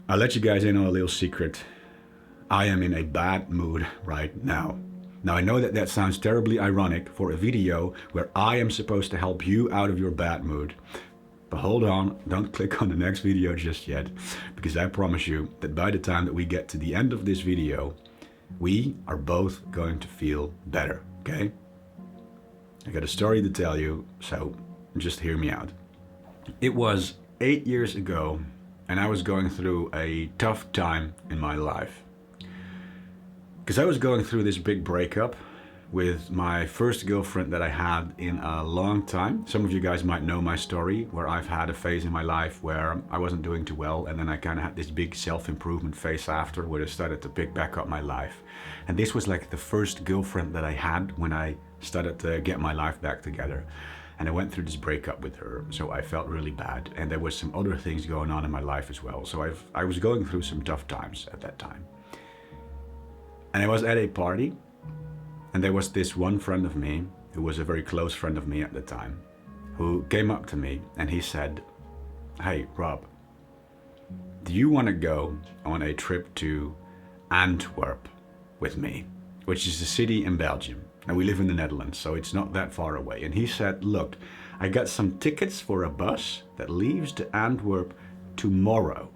I'll let you guys in on a little secret. I am in a bad mood right now. Now I know that that sounds terribly ironic for a video where I am supposed to help you out of your bad mood. But hold on, don't click on the next video just yet, because I promise you that by the time that we get to the end of this video, we are both going to feel better, okay? I got a story to tell you, so just hear me out. It was 8 years ago, and I was going through a tough time in my life. Because I was going through this big breakup with my first girlfriend that I had in a long time. Some of you guys might know my story, where I've had a phase in my life where I wasn't doing too well, and then I kind of had this big self-improvement phase after, where I started to pick back up my life. And this was like the first girlfriend that I had when I started to get my life back together. And I went through this breakup with her, so I felt really bad. And there was some other things going on in my life as well. So I was going through some tough times at that time. And I was at a party, and there was this one friend of me, who was a very close friend of me at the time, who came up to me and he said, "Hey, Rob, do you want to go on a trip to Antwerp with me?" Which is a city in Belgium. And we live in the Netherlands, so it's not that far away. And he said, "Look, I got some tickets for a bus that leaves to Antwerp tomorrow.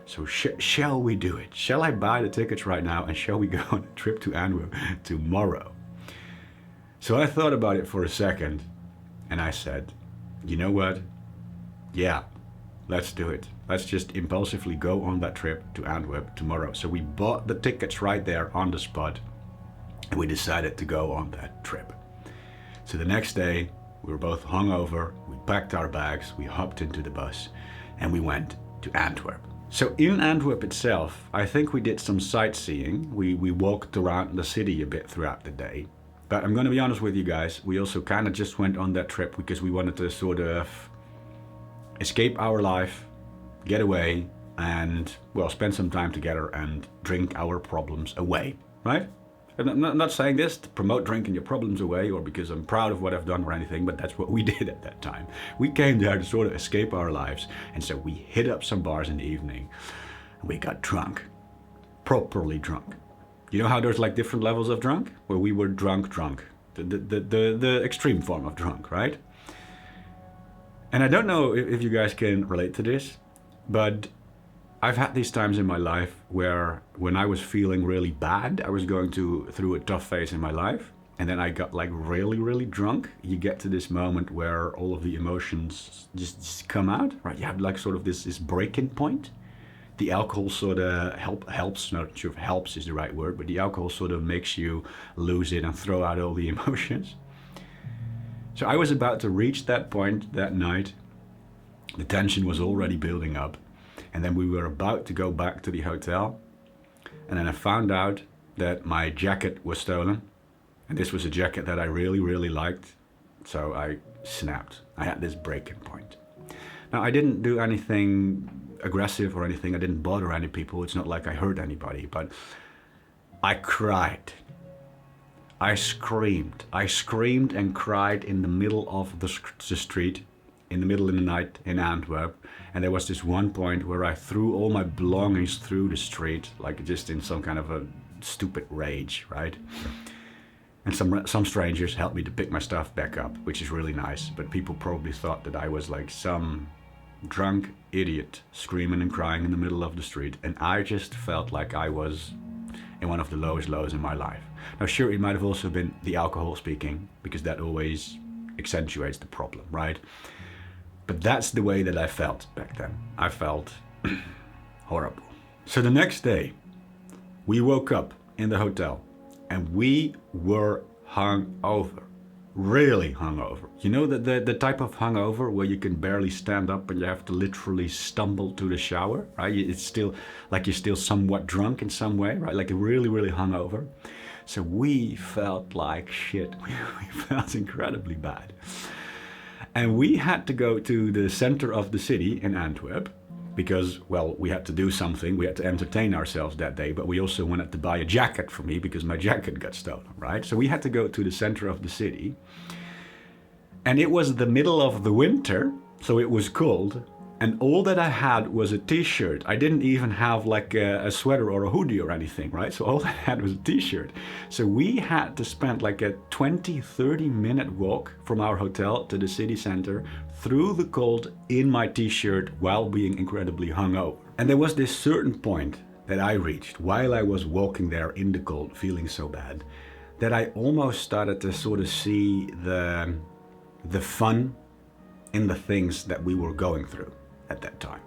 So shall we do it? Shall I buy the tickets right now and shall we go on a trip to Antwerp tomorrow?" So I thought about it for a second and I said, "You know what? Yeah, let's do it. Let's just impulsively go on that trip to Antwerp tomorrow." So we bought the tickets right there on the spot and we decided to go on that trip. So the next day we were both hungover, we packed our bags, we hopped into the bus and we went to Antwerp. So in Antwerp itself, I think we did some sightseeing. We walked around the city a bit throughout the day. But I'm going to be honest with you guys, we also kind of just went on that trip because we wanted to sort of escape our life, get away, and, well, spend some time together and drink our problems away, right? And I'm not saying this to promote drinking your problems away or because I'm proud of what I've done or anything, but that's what we did at that time. We came there to sort of escape our lives, and so we hit up some bars in the evening and we got drunk, properly drunk. You know how there's like different levels of drunk? Well, we were drunk, the extreme form of drunk, right? And I don't know if you guys can relate to this, but I've had these times in my life where when I was feeling really bad, I was going through a tough phase in my life, and then I got like really, really drunk. You get to this moment where all of the emotions just come out, right? You have like sort of this breaking point. The alcohol sort of helps, not sure if helps is the right word, but the alcohol sort of makes you lose it and throw out all the emotions. So I was about to reach that point that night. The tension was already building up. And then we were about to go back to the hotel. And then I found out that my jacket was stolen. And this was a jacket that I really, really liked. So I snapped. I had this breaking point. Now, I didn't do anything aggressive or anything. I didn't bother any people. It's not like I hurt anybody. But I cried. I screamed. I screamed and cried in the middle of the street, in the middle of the night in Antwerp. And there was this one point where I threw all my belongings through the street, like just in some kind of a stupid rage, right? And some strangers helped me to pick my stuff back up, which is really nice. But people probably thought that I was like some drunk idiot screaming and crying in the middle of the street. And I just felt like I was in one of the lowest lows in my life. Now, sure, it might have also been the alcohol speaking, because that always accentuates the problem, right? But that's the way that I felt back then. I felt horrible. So the next day, we woke up in the hotel and we were hungover, really hungover. You know the type of hungover where you can barely stand up and you have to literally stumble to the shower, right? It's still like you're still somewhat drunk in some way, right? Like really, really hungover. So we felt like shit. We felt incredibly bad. And we had to go to the center of the city in Antwerp because, well, we had to do something. We had to entertain ourselves that day, but we also wanted to buy a jacket for me because my jacket got stolen, right? So we had to go to the center of the city. And it was the middle of the winter, so it was cold. And all that I had was a t-shirt. I didn't even have like a sweater or a hoodie or anything, right? So all I had was a t-shirt. So we had to spend like a 20-30 minute walk from our hotel to the city center through the cold in my t-shirt while being incredibly hungover. And there was this certain point that I reached while I was walking there in the cold, feeling so bad, that I almost started to sort of see the fun in the things that we were going through at that time.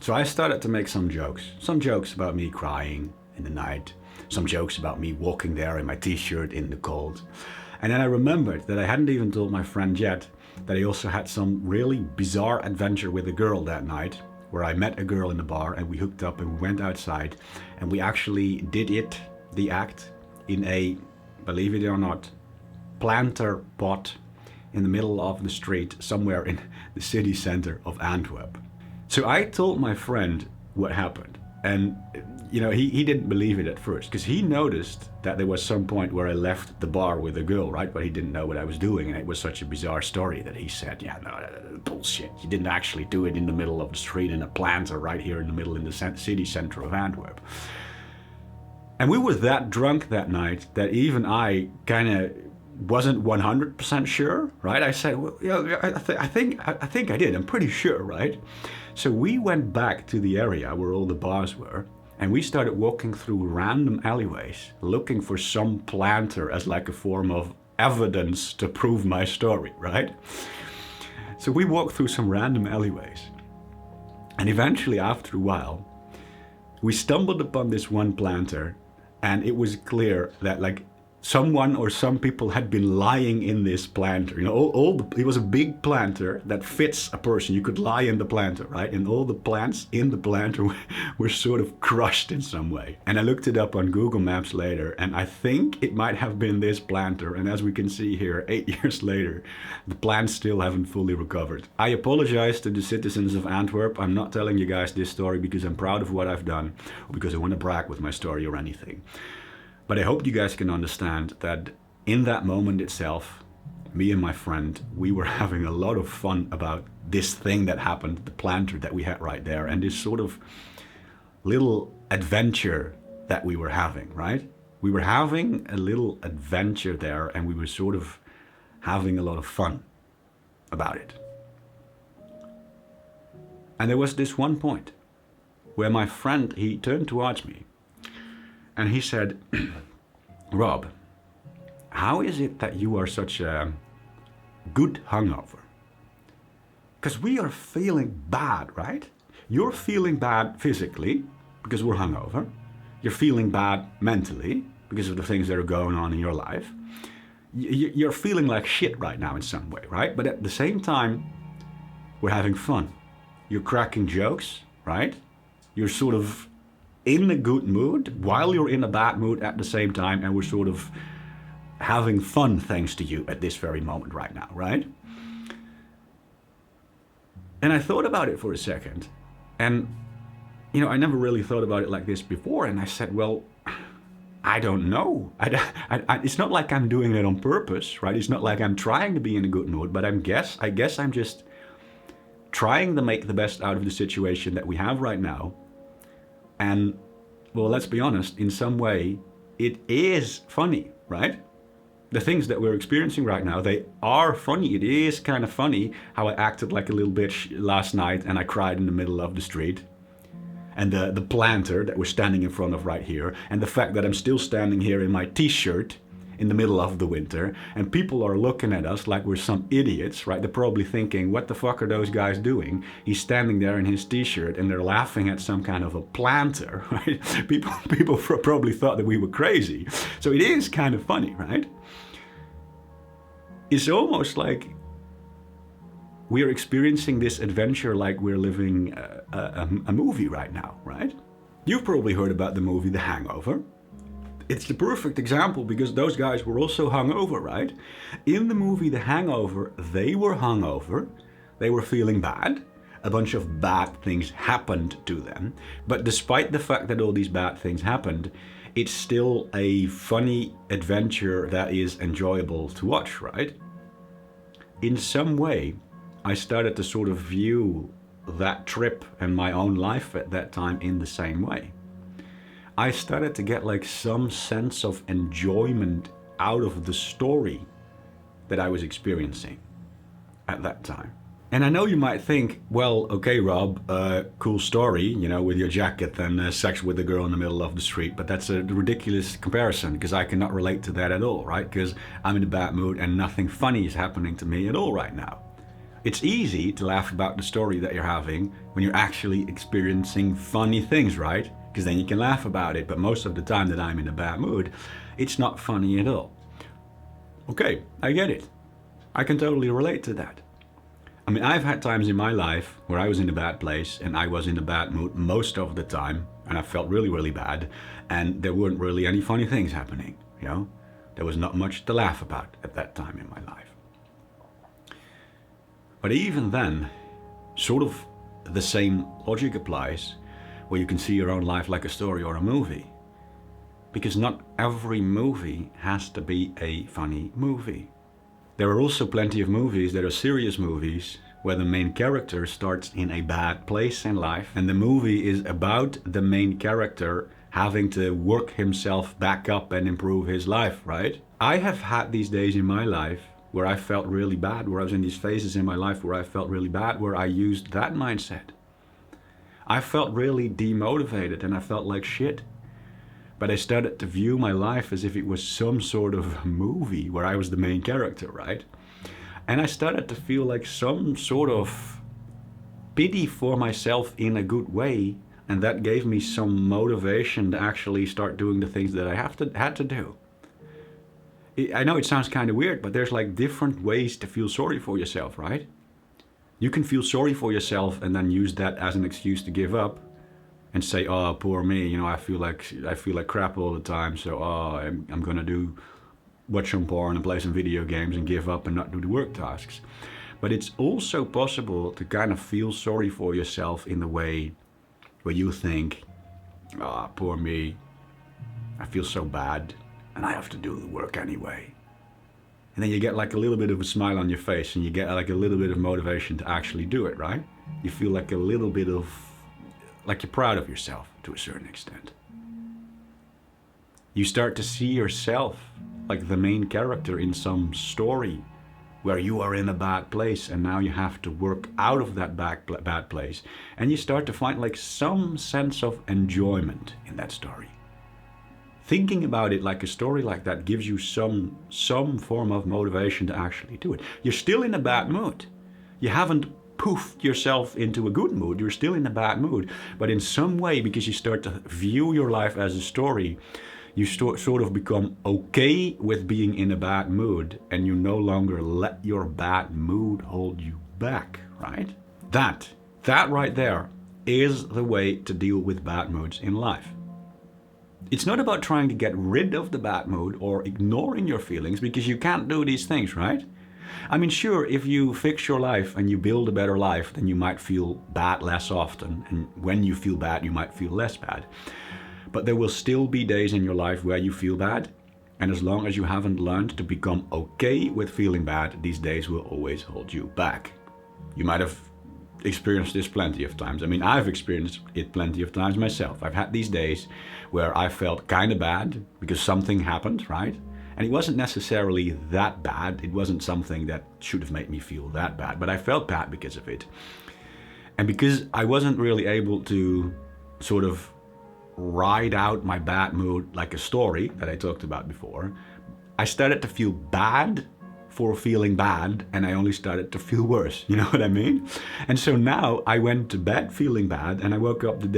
So I started to make some jokes about me crying in the night, some jokes about me walking there in my t-shirt in the cold. And then I remembered that I hadn't even told my friend yet that I also had some really bizarre adventure with a girl that night, where I met a girl in the bar and we hooked up and we went outside and we actually did the act in a, believe it or not, planter pot in the middle of the street somewhere in the city center of Antwerp. So I told my friend what happened, and he didn't believe it at first, because he noticed that there was some point where I left the bar with a girl, right? But he didn't know what I was doing, and it was such a bizarre story that he said, yeah, no, bullshit. You didn't actually do it in the middle of the street in a planter right here in the middle in the city center of Antwerp. And we were that drunk that night that even I kind of wasn't 100% sure, right? I said, well, I think I did. I'm pretty sure, right? So we went back to the area where all the bars were, and we started walking through random alleyways, looking for some planter as like a form of evidence to prove my story, right? So we walked through some random alleyways, and eventually, after a while, we stumbled upon this one planter, and it was clear that like someone or some people had been lying in this planter. It was a big planter that fits a person. You could lie in the planter, right? And all the plants in the planter were sort of crushed in some way. And I looked it up on Google Maps later, and I think it might have been this planter. And as we can see here, 8 years later, the plants still haven't fully recovered. I apologize to the citizens of Antwerp. I'm not telling you guys this story because I'm proud of what I've done, or because I want to brag with my story or anything. But I hope you guys can understand that in that moment itself, me and my friend, we were having a lot of fun about this thing that happened, the planter that we had right there, and this sort of little adventure that we were having, right? We were having a little adventure there, and we were sort of having a lot of fun about it. And there was this one point where my friend, he turned towards me, and he said, Rob, how is it that you are such a good hungover? Because we are feeling bad, right? You're feeling bad physically because we're hungover. You're feeling bad mentally because of the things that are going on in your life. You're feeling like shit right now in some way, right? But at the same time, we're having fun. You're cracking jokes, right? You're sort of in a good mood while you're in a bad mood at the same time, and we're sort of having fun thanks to you at this very moment right now, right? And I thought about it for a second, and I never really thought about it like this before, and I said, well, I don't know. It's not like I'm doing it on purpose, right? It's not like I'm trying to be in a good mood, but I guess I'm just trying to make the best out of the situation that we have right now. And, well, let's be honest, in some way, it is funny, right? The things that we're experiencing right now, they are funny. It is kind of funny how I acted like a little bitch last night and I cried in the middle of the street. And the planter that we're standing in front of right here, and the fact that I'm still standing here in my t-shirt in the middle of the winter, and people are looking at us like we're some idiots, right? They're probably thinking, what the fuck are those guys doing? He's standing there in his t-shirt and they're laughing at some kind of a planter, right? People probably thought that we were crazy. So it is kind of funny, right? It's almost like we are experiencing this adventure like we're living a movie right now, right? You've probably heard about the movie The Hangover. It's the perfect example because those guys were also hungover, right? In the movie The Hangover, they were hungover, they were feeling bad, a bunch of bad things happened to them, but despite the fact that all these bad things happened, it's still a funny adventure that is enjoyable to watch, right? In some way, I started to sort of view that trip and my own life at that time in the same way. I started to get like some sense of enjoyment out of the story that I was experiencing at that time. And I know you might think, well, okay, Rob, cool story, you know, with your jacket and sex with a girl in the middle of the street, but that's a ridiculous comparison because I cannot relate to that at all, right? Because I'm in a bad mood and nothing funny is happening to me at all right now. It's easy to laugh about the story that you're having when you're actually experiencing funny things, right? Because then you can laugh about it, but most of the time that I'm in a bad mood, it's not funny at all. Okay, I get it. I can totally relate to that. I mean, I've had times in my life where I was in a bad place and I was in a bad mood most of the time, and I felt really, really bad, and there weren't really any funny things happening, you know? There was not much to laugh about at that time in my life. But even then, sort of the same logic applies where you can see your own life like a story or a movie. Because not every movie has to be a funny movie. There are also plenty of movies that are serious movies where the main character starts in a bad place in life and the movie is about the main character having to work himself back up and improve his life, right? I have had these days in my life where I felt really bad, where I was in these phases in my life where I felt really bad, where I used that mindset. I felt really demotivated and I felt like shit. But I started to view my life as if it was some sort of movie where I was the main character, right? And I started to feel like some sort of pity for myself in a good way. And that gave me some motivation to actually start doing the things that I had to do. I know it sounds kind of weird, but there's like different ways to feel sorry for yourself, right? You can feel sorry for yourself and then use that as an excuse to give up. And say, oh, poor me, you know, I feel like crap all the time, so I'm gonna watch some porn and play some video games and give up and not do the work tasks. But it's also possible to kind of feel sorry for yourself in the way where you think, oh, poor me, I feel so bad, and I have to do the work anyway. And then you get like a little bit of a smile on your face and you get like a little bit of motivation to actually do it, right? You feel like a little bit of like you're proud of yourself to a certain extent. You start to see yourself like the main character in some story where you are in a bad place and now you have to work out of that bad place. And you start to find like some sense of enjoyment in that story. Thinking about it like a story like that gives you some form of motivation to actually do it. You're still in a bad mood. You haven't poofed yourself into a good mood. You're still in a bad mood. But in some way, because you start to view your life as a story, you sort of become okay with being in a bad mood and you no longer let your bad mood hold you back, right? That right there is the way to deal with bad moods in life. It's not about trying to get rid of the bad mood or ignoring your feelings, because you can't do these things, right? I mean, sure, if you fix your life and you build a better life, then you might feel bad less often. And when you feel bad, you might feel less bad. But there will still be days in your life where you feel bad. And as long as you haven't learned to become okay with feeling bad, these days will always hold you back. You might have experienced this plenty of times. I mean, I've experienced it plenty of times myself. I've had these days where I felt kind of bad because something happened, right? And it wasn't necessarily that bad. It wasn't something that should have made me feel that bad, but I felt bad because of it. And because I wasn't really able to sort of ride out my bad mood like a story that I talked about before, I started to feel bad for feeling bad, and I only started to feel worse. You know what I mean? And so now I went to bed feeling bad, and I woke up the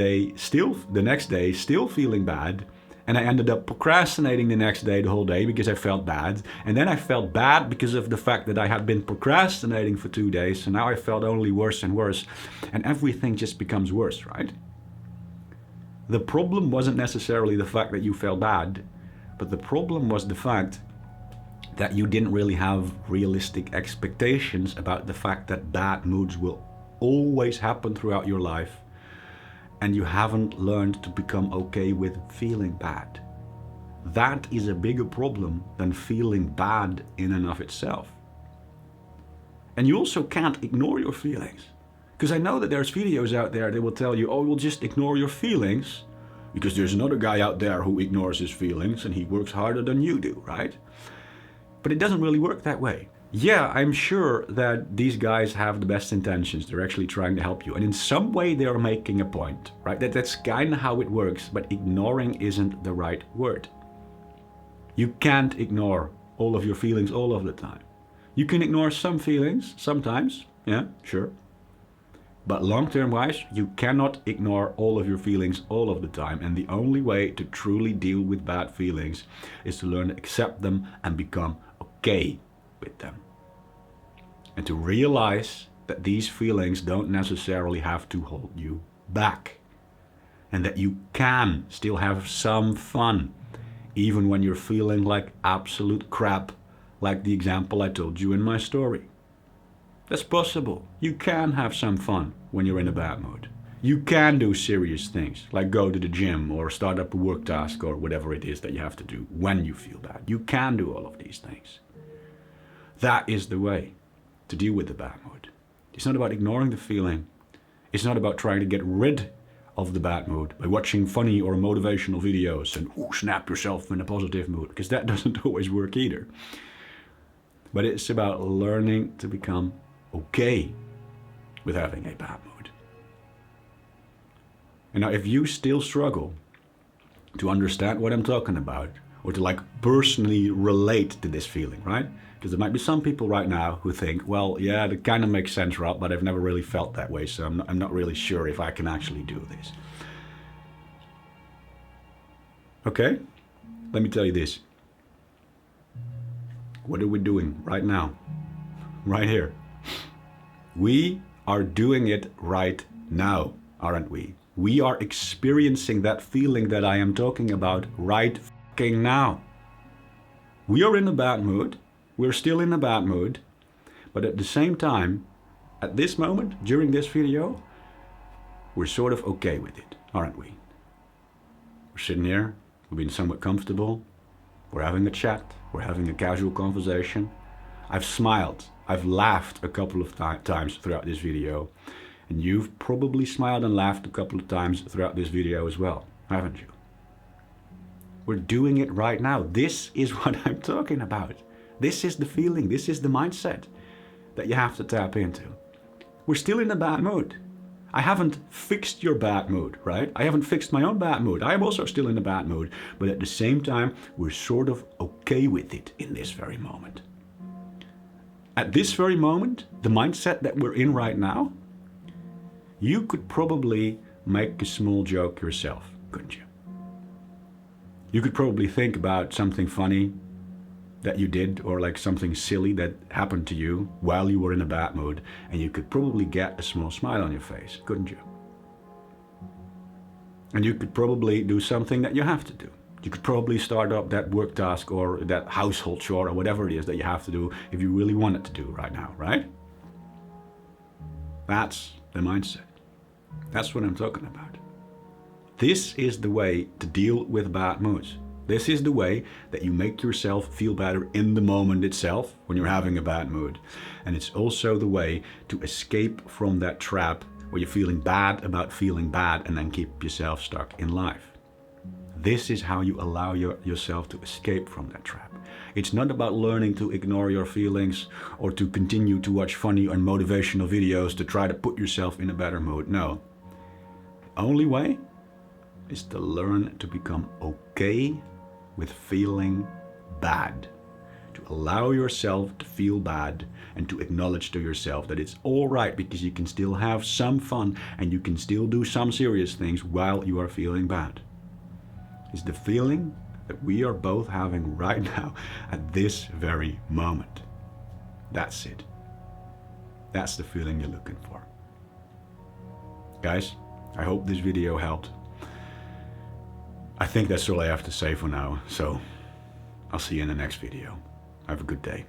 next day still feeling bad. And I ended up procrastinating the next day, the whole day, because I felt bad. And then I felt bad because of the fact that I had been procrastinating for 2 days. So now I felt only worse and worse. And everything just becomes worse, right? The problem wasn't necessarily the fact that you felt bad, but the problem was the fact that you didn't really have realistic expectations about the fact that bad moods will always happen throughout your life. And you haven't learned to become okay with feeling bad. That is a bigger problem than feeling bad in and of itself. And you also can't ignore your feelings. Because I know that there's videos out there that will tell you, oh, we'll just ignore your feelings because there's another guy out there who ignores his feelings and he works harder than you do, right? But it doesn't really work that way. Yeah, I'm sure that these guys have the best intentions. They're actually trying to help you. And in some way they're making a point, right? That's kind of how it works, but ignoring isn't the right word. You can't ignore all of your feelings all of the time. You can ignore some feelings sometimes, yeah, sure. But long-term wise, you cannot ignore all of your feelings all of the time. And the only way to truly deal with bad feelings is to learn to accept them and become okay with them. And to realize that these feelings don't necessarily have to hold you back. And that you can still have some fun, even when you're feeling like absolute crap, like the example I told you in my story. That's possible. You can have some fun when you're in a bad mood. You can do serious things, like go to the gym or start up a work task or whatever it is that you have to do when you feel bad. You can do all of these things. That is the way to deal with the bad mood. It's not about ignoring the feeling. It's not about trying to get rid of the bad mood by watching funny or motivational videos and snap yourself in a positive mood, because that doesn't always work either. But it's about learning to become okay with having a bad mood. And now if you still struggle to understand what I'm talking about, or to personally relate to this feeling, right? Because there might be some people right now who think, well, yeah, that kind of makes sense, Rob, but I've never really felt that way, so I'm not really sure if I can actually do this. Okay, let me tell you this. What are we doing right now? Right here. We are doing it right now, aren't we? We are experiencing that feeling that I am talking about right fucking now. We are in a bad mood. We're still in a bad mood. But at the same time, at this moment, during this video, we're sort of okay with it, aren't we? We're sitting here, we've been somewhat comfortable. We're having a chat. We're having a casual conversation. I've smiled. I've laughed a couple of times throughout this video. And you've probably smiled and laughed a couple of times throughout this video as well, haven't you? We're doing it right now. This is what I'm talking about. This is the feeling. This is the mindset that you have to tap into. We're still in a bad mood. I haven't fixed your bad mood, right? I haven't fixed my own bad mood. I am also still in a bad mood. But at the same time, we're sort of okay with it in this very moment. At this very moment, the mindset that we're in right now, you could probably make a small joke yourself, couldn't you? You could probably think about something funny that you did, or something silly that happened to you while you were in a bad mood, and you could probably get a small smile on your face, couldn't you? And you could probably do something that you have to do. You could probably start up that work task or that household chore or whatever it is that you have to do if you really want it to do right now, right? That's the mindset. That's what I'm talking about. This is the way to deal with bad moods. This is the way that you make yourself feel better in the moment itself when you're having a bad mood. And it's also the way to escape from that trap where you're feeling bad about feeling bad and then keep yourself stuck in life. This is how you allow yourself to escape from that trap. It's not about learning to ignore your feelings or to continue to watch funny and motivational videos to try to put yourself in a better mood. No. The only way is to learn to become okay with feeling bad. To allow yourself to feel bad and to acknowledge to yourself that it's all right, because you can still have some fun and you can still do some serious things while you are feeling bad. It's the feeling that we are both having right now at this very moment. That's it. That's the feeling you're looking for. Guys, I hope this video helped. I think that's all I have to say for now, so I'll see you in the next video. Have a good day.